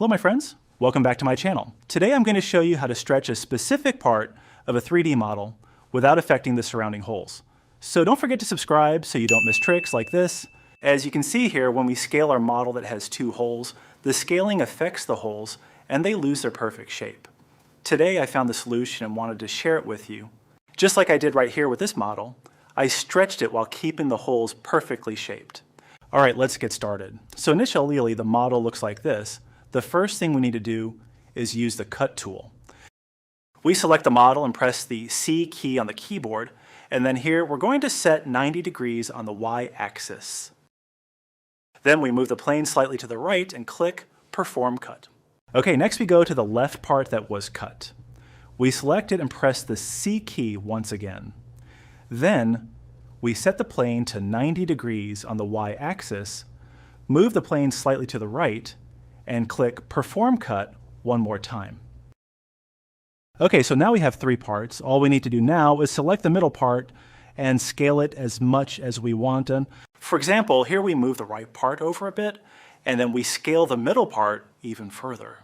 Hello my friends, welcome back to my channel. Today I'm going to show you how to stretch a specific part of a 3D model without affecting the surrounding holes. So don't forget to subscribe so you don't miss tricks like this. As you can see here, when we scale our model that has 2 holes, the scaling affects the holes and they lose their perfect shape. Today I found the solution and wanted to share it with you. Just like I did right here with this model, I stretched it while keeping the holes perfectly shaped. Alright, let's get started. So initially the model looks like this. The first thing we need to do is use the cut tool. We select the model and press the C key on the keyboard, and then here we're going to set 90 degrees on the y-axis. Then we move the plane slightly to the right and click Perform Cut. Okay, next we go to the left part that was cut. We select it and press the C key once again. Then we set the plane to 90 degrees on the y-axis, move the plane slightly to the right, and click Perform Cut one more time. Okay, so now we have 3 parts. All we need to do now is select the middle part and scale it as much as we want. And for example, here we move the right part over a bit, and then we scale the middle part even further.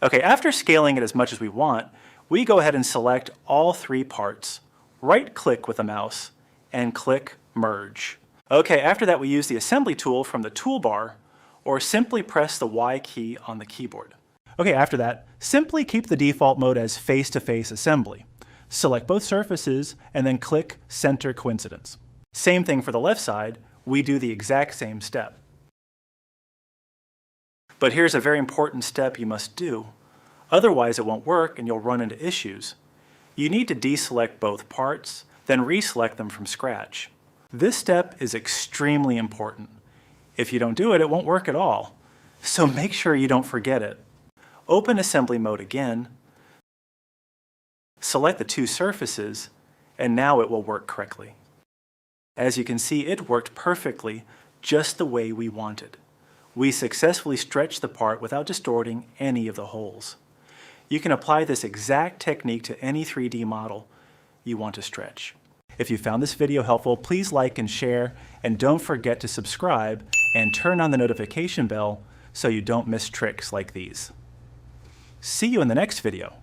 Okay, after scaling it as much as we want, we go ahead and select all 3 parts, right-click with the mouse, and click Merge. Okay, after that we use the Assembly tool from the toolbar, or simply press the Y key on the keyboard. Okay, after that, simply keep the default mode as face-to-face assembly. Select both surfaces and then click Center Coincidence. Same thing for the left side, we do the exact same step. But here's a very important step you must do. Otherwise it won't work and you'll run into issues. You need to deselect both parts, then reselect them from scratch. This step is extremely important. If you don't do it, it won't work at all. So make sure you don't forget it. Open assembly mode again, select the 2 surfaces, and now it will work correctly. As you can see, it worked perfectly, just the way we wanted. We successfully stretched the part without distorting any of the holes. You can apply this exact technique to any 3D model you want to stretch. If you found this video helpful, please like and share, and don't forget to subscribe and turn on the notification bell so you don't miss tricks like these. See you in the next video.